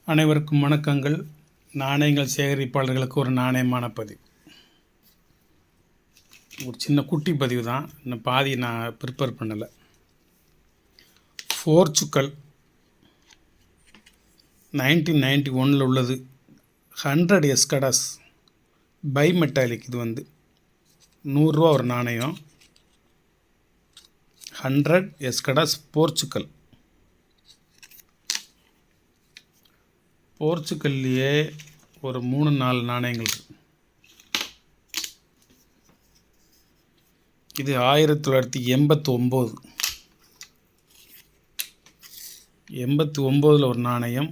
அனைவருக்கும் வணக்கங்கள். நாணயங்கள் சேகரிப்பாளர்களுக்கு ஒரு நாணயமான பதிவு, ஒரு சின்ன குட்டி பதிவு தான். இன்னும் பாதி நான் ப்ரிப்பேர் பண்ணலை. போர்ச்சுகல் 1991 உள்ளது. 100 எஸ்கடாஸ் பை மெட்டாலிக். இது வந்து 100 ரூபா ஒரு நாணயம். 100 எஸ்கடாஸ் போர்ச்சுகல். போர்ச்சுகல்லையே ஒரு 3-4 நாணயங்கள். இது 1989. 89 ஒரு நாணயம்.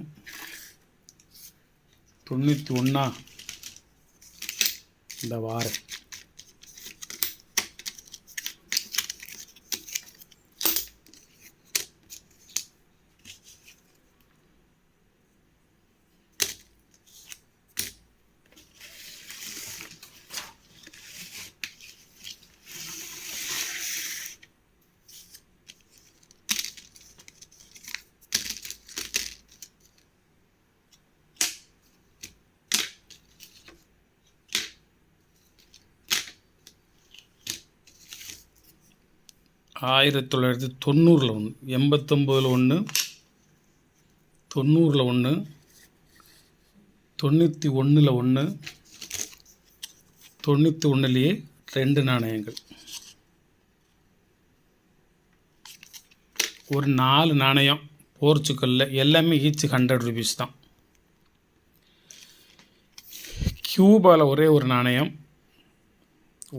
91 இந்த வாரம். ஆயிரத்தி 1990 ஒன்று, 89 ஒன்று, 90 ஒன்று, 91 ஒன்று, 91லேயே 2 நாணயங்கள். ஒரு 4 நாணயம் போர்ச்சுகலில். எல்லாமே ஈச் 100 ரூபீஸ் தான். கியூபாவில் ஒரே ஒரு நாணயம்,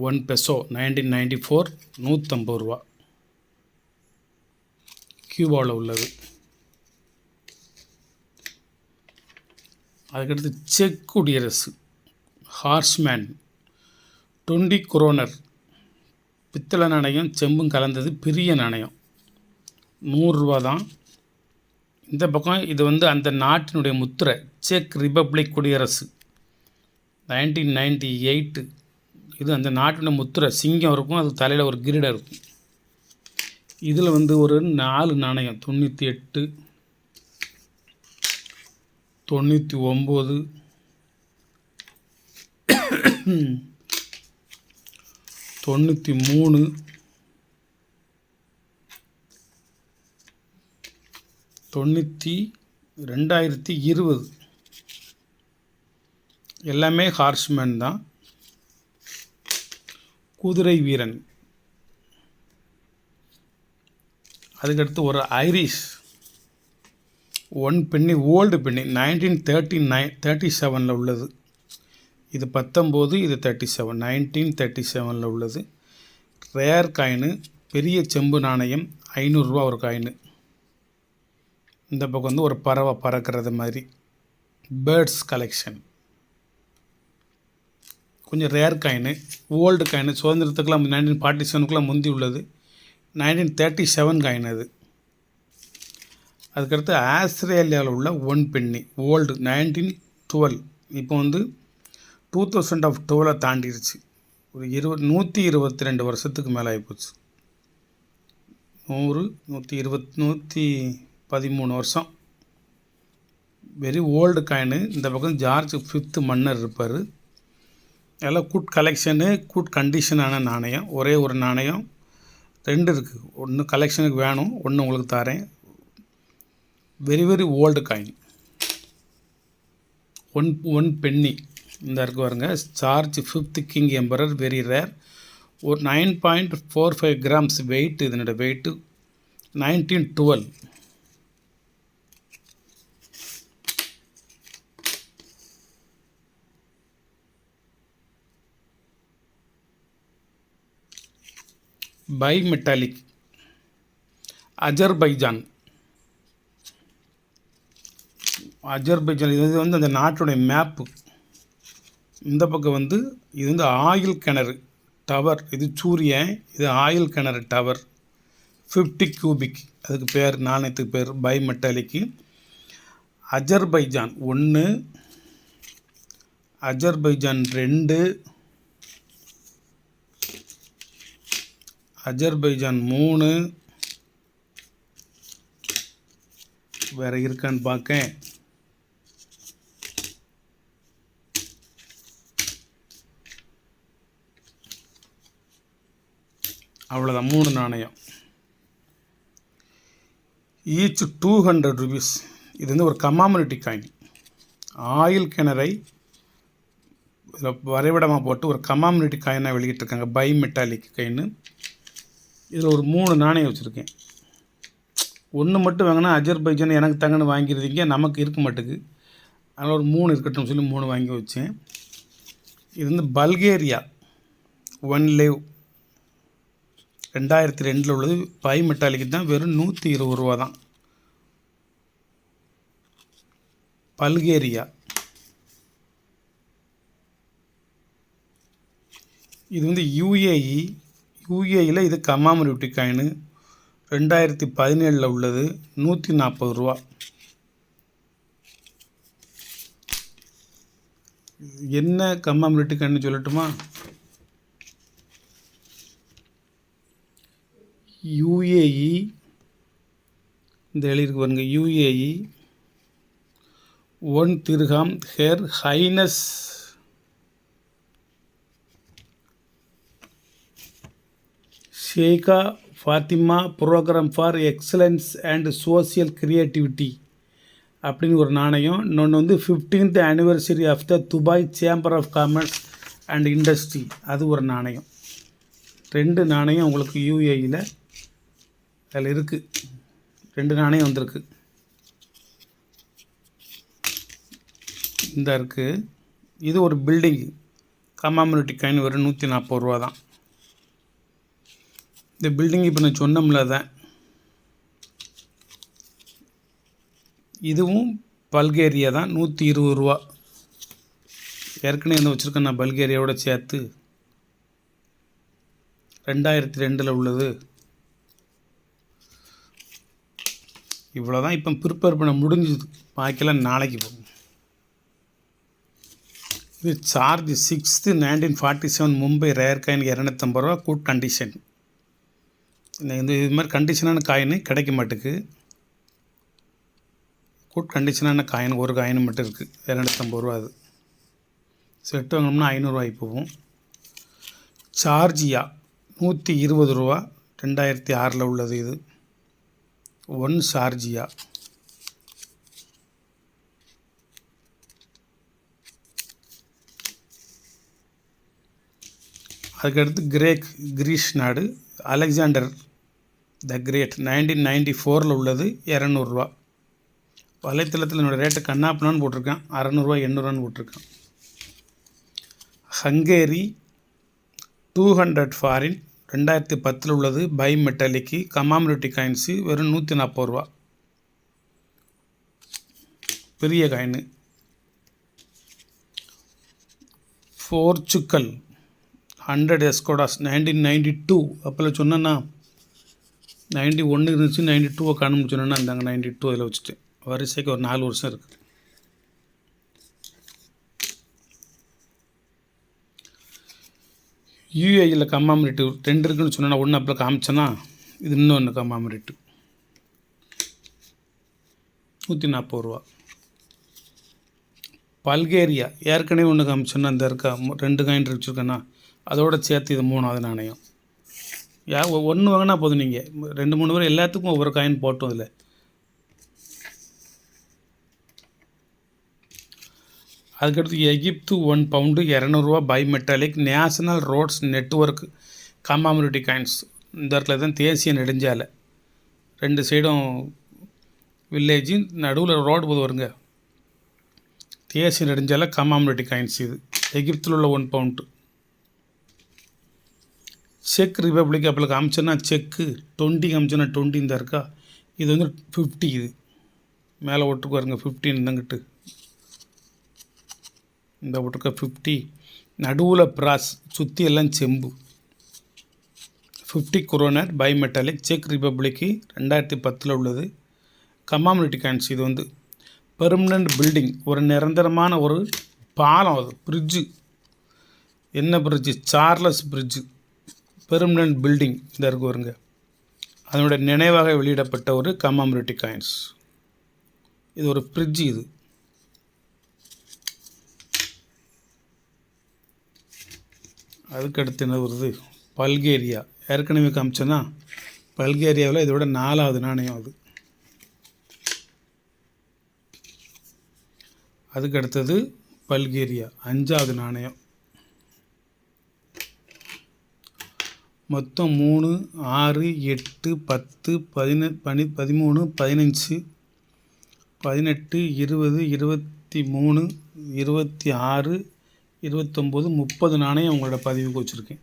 1 பெசோ, 1994, 150 ரூபா. கியூபாவில் உள்ளது. அதுக்கடுத்து செக் குடியரசு, ஹார்ஸ்மேன் 20 குரோனர். பித்தளை நாணயம் செம்பும் கலந்தது, பெரிய நாணயம், 100 ரூபா தான். இந்த பக்கம் இது வந்து அந்த நாட்டினுடைய முத்திரை, செக் ரிப்பப்ளிக் குடியரசு 1998. இது அந்த நாட்டினுடைய முத்திரை, சிங்கம் இருக்கும், அது தலையில் ஒரு கிரீடம் இருக்கும். இதில் வந்து ஒரு 4 நாணயம், 98, 99, 93, 2020. எல்லாமே ஹார்ஸ்மேன் தான். குதிரை வீரன். அதுக்கடுத்து ஒரு ஐரிஷ் 1 பென்னி, ஓல்டு பென்னி, 1937 உள்ளது. இது 19, இது 37, 1937 உள்ளது. ரேர் காயினு, பெரிய செம்பு நாணயம், 500 ரூபா ஒரு காயினு. இந்த பக்கம் வந்து ஒரு பறவை பறக்கிறது மாதிரி, பேர்ட்ஸ் கலெக்ஷன். கொஞ்சம் ரேர் காயினு, ஓல்டு காயினு, சுதந்திரத்துக்கெல்லாம் 1947 முந்தி உள்ளது. 1937 காயின் அது. அதுக்கடுத்து ஆஸ்திரேலியாவில் உள்ள 1 பென்னி, ஓல்டு 1912. இப்போ வந்து 2012 தாண்டிடுச்சு. ஒரு 122 வருஷத்துக்கு மேலே ஆகிப்போச்சு. 100, 120, 113 வருஷம். Very old coin. இந்த பக்கம் ஜார்ஜ் 5th மன்னர் இருப்பார். எல்லாம் குட் கலெக்ஷனு, குட் கண்டிஷனான நாணயம். ஒரே ஒரு நாணயம், 2 இருக்குது. ஒன்று கலெக்ஷனுக்கு வேணும், ஒன்று உங்களுக்கு தரேன். Very old coin. 1 பென்னி இந்த இருக்கு பாருங்க. George 5th king emperor, very rare. ஒரு 9.45 கிராம்ஸ் வெயிட். இதனோட வெயிட்டு 1912. Bimetallic, Azerbaijan. இது வந்து அந்த நாட்டுடைய மேப்பு. இந்த பக்கம் வந்து இது வந்து ஆயில் கிணறு டவர். இது சூரியன், இது ஆயில் கிணறு டவர். 50 கியூபிக், அதுக்கு பேர், நாணயத்துக்கு பேர் பை மெட்டாலிக்கு. அஜர்பைஜான் 1, அஜர்பைஜான் 2, அஜர்பைஜான் 3, வேறு இருக்கான்னு பார்க்க. அவ்வளோதான் 3 நாணயம். Each 200 rupees. இது வந்து ஒரு கமாமரேட்டிவ் காயின். ஆயில் கிணறை வரைபடமாக போட்டு ஒரு கமாமரேட்டிவ் காயினாக வெளியிட்டிருக்காங்க. Bimetallic coin. இதில் ஒரு 3 நாணயம் வச்சுருக்கேன். ஒன்று மட்டும் வாங்கினா அஜர்பைஜான் எனக்கு தங்கன்னு வாங்கிடுறீங்க, நமக்கு இருக்க மாட்டேங்குது. அதனால் ஒரு 3 இருக்கட்டும் சொல்லி 3 வாங்கி வச்சேன். இது வந்து பல்கேரியா 1 லேவ் 2002 உள்ளது. பை மெட்டாலிக்கு தான் வெறும் 120 ரூபா தான். பல்கேரியா. இது வந்து யூஏஇயில் இது கமாமரேட்டிவ் காயின் 2017 உள்ளது. 140 ரூபா. என்ன கமாமரேட்டிவ் காயின் சொல்லட்டுமா? யூஏஇ இந்த எழுதிருக்கு பாருங்க. UAE 1 dirham her highness Sheikha Fatima programme for excellence and social creativity அப்படின்னு ஒரு நாணயம். இன்னொன்று வந்து 15th anniversary of the Dubai chamber of commerce and industry, அது ஒரு நாணயம். 2 நாணயம் உங்களுக்கு யூஏஇயில் அதில் இருக்குது. 2 நாணயம் வந்திருக்கு. இந்த இருக்குது. இது ஒரு பில்டிங் கமாமரேட்டிவ் காயின் வெறும் 140 ரூபா தான். இந்த பில்டிங் இப்போ நான் சொன்னோம்ல தான். இதுவும் பல்கேரியா தான். 120 ரூபா. ஏற்கனவே என்ன வச்சுருக்கேன் நான் பல்கேரியாவோட சேர்த்து. 2002 உள்ளது. இவ்வளோ தான். இப்போ ப்ரிப்பேர் பண்ண முடிஞ்சுது. பாக்கிலாம் நாளைக்கு போகும். இது charge 6th 1947 Mumbai rare coin 250 ரூபா. Good condition. இது மாதிரி கண்டிஷனான காயின் கிடைக்க மாட்டுக்கு. குட் கண்டிஷனான காயின் ஒரு காயின் மட்டும் இருக்குது. 250 ரூபா. அது செட்டு வாங்கினோம்னா 500 ரூபாய் போகும். சார்ஜியா 120 ரூபா. 2006 உள்ளது. இது 1 சார்ஜியா. அதுக்கடுத்து கிரீஸ் நாடு அலெக்சாண்டர் த கிரேட் 1994 உள்ளது. 200 ரூபா. வலைத்தளத்தில் என்னோடய ரேட்டு கண்ணாப்பனான்னு போட்டிருக்கேன். 600 ரூபா 800 போட்டிருக்கேன். ஹங்கேரி 200 ஃபாரின் 2010 உள்ளது. பை மெட்டாலிக்கு கமாமரேட்டிவ் காயின்ஸு வெறும் 140 ரூபா. பெரிய காயின். போர்ச்சுக்கல் 100 எஸ்கோடாஸ் 1992. அப்போல்லாம் சொன்னேன்னா 91 இருந்துச்சு. 92 காணும்னு சொன்னேன்னா இந்தாங்க 92 அதில் வச்சுட்டு வரிசைக்கு ஒரு 4 வருஷம் இருக்குது. யூஏஇயில் கமாமரேட்டிவ் 2 இருக்குன்னு சொன்னால் ஒன்று அப்போ காமிச்சேன்னா இது இன்னொன்று கமாமரேட்டிவ் 140 ரூபா. பல்கேரியா ஏற்கனவே ஒன்று காமிச்சோன்னா அந்த இருக்கா 2 காயின் வச்சுருக்கேன்னா அதோட சேர்த்து இது 3வது நாணயம். ஒன்று வாங்கினா போதும். நீங்கள் 2-3 பேர் எல்லாத்துக்கும் ஒவ்வொரு காயின் போட்டோம். இதில் அதுக்கடுத்து எகிப்து 1 பவுண்டு 200 ரூபா. By metallic national roads network commemorative coins. இந்த இடத்துல தான் தேசிய நெடுஞ்சாலை 2 சைடும் வில்லேஜு நடுவில் ரோடு போது வருங்க. தேசிய நெடுஞ்சாலை கமாமரேட்டிவ் காயின்ஸ். இது எகிப்தில் உள்ள 1 பவுண்டு. செக் ரிப்பப்ளிக் அப்போ காமிச்சோன்னா செக்கு 20 காமிச்சோன்னா 20 இந்த இருக்கா. இது வந்து 50. இது மேலே ஒட்டுக்கு வருங்க 15 இந்தங்கிட்டு இந்த ஒட்டுக்க 50. நடுவில் பிராஸ் சுற்றி எல்லாம் செம்பு. 50 குரோனர் பை மெட்டாலிக் செக் ரிப்பப்ளிக்கு 2010 உள்ளது. கமாமரேட்டிவ் காயின்ஸ். இது வந்து பெர்மனண்ட் பில்டிங் ஒரு நிரந்தரமான ஒரு பாலம். அது பிரிட்ஜு. என்ன bridge? Charles bridge. Permanent building இந்த இருக்கு வருங்க. அதனுடைய நினைவாக வெளியிடப்பட்ட ஒரு கமாமரேட்டிவ் காயின்ஸ். இது ஒரு பிரிட்ஜு. இது அதுக்கடுத்து என்ன வருது? பல்கேரியா ஏற்கனவே காமிச்சோன்னா பல்கேரியாவில் இதோட 4வது நாணயம் அது. அதுக்கு அடுத்தது பல்கேரியா 5வது நாணயம். மொத்தம் 3, 6, 8, 10, 13, 15, 18, 20, 23, 26, 29, 30 நாணயம் உங்களோட பதிவுக்கு வச்சுருக்கேன்.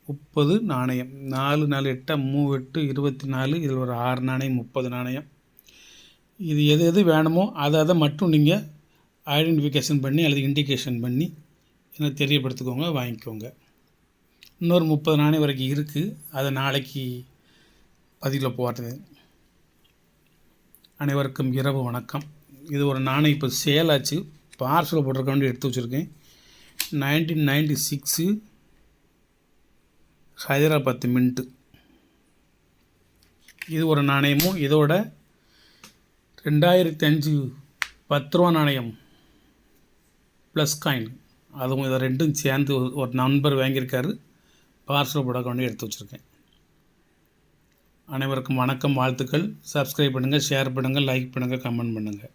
30 நாணயம். 4 4 8 38 24. இதில் ஒரு 6 நாணயம், 30 நாணயம். இது எது எது வேணுமோ அதை மட்டும் நீங்கள் ஐடென்டிஃபிகேஷன் பண்ணி அல்லது இண்டிகேஷன் பண்ணி எனக்கு தெரியப்படுத்திக்கோங்க, வாங்கிக்கோங்க. இன்னொரு 30 நாணயம் வரைக்கும் இருக்குது. அதை நாளைக்கு பதிவில் போடுறது. அனைவருக்கும் இரவு வணக்கம். இது ஒரு நாணயம் இப்போ சேலாச்சு, பார்சல் போட்டிருக்க வேண்டி எடுத்து வச்சுருக்கேன். 1996 ஹைதராபாத் மின்ட்டு. இது ஒரு நாணயமும் இதோட 2005 10 ரூபா நாணயம் ப்ளஸ் காயின், அதுவும் இதை ரெண்டும் சேர்ந்து ஒரு நண்பர் வாங்கியிருக்காரு, பார்சல் போட வேண்டி எடுத்து வச்சுருக்கேன். அனைவருக்கும் வணக்கம், வாழ்த்துக்கள். சப்ஸ்கிரைப் பண்ணுங்கள், ஷேர் பண்ணுங்கள், லைக் பண்ணுங்கள், கமெண்ட் பண்ணுங்கள்.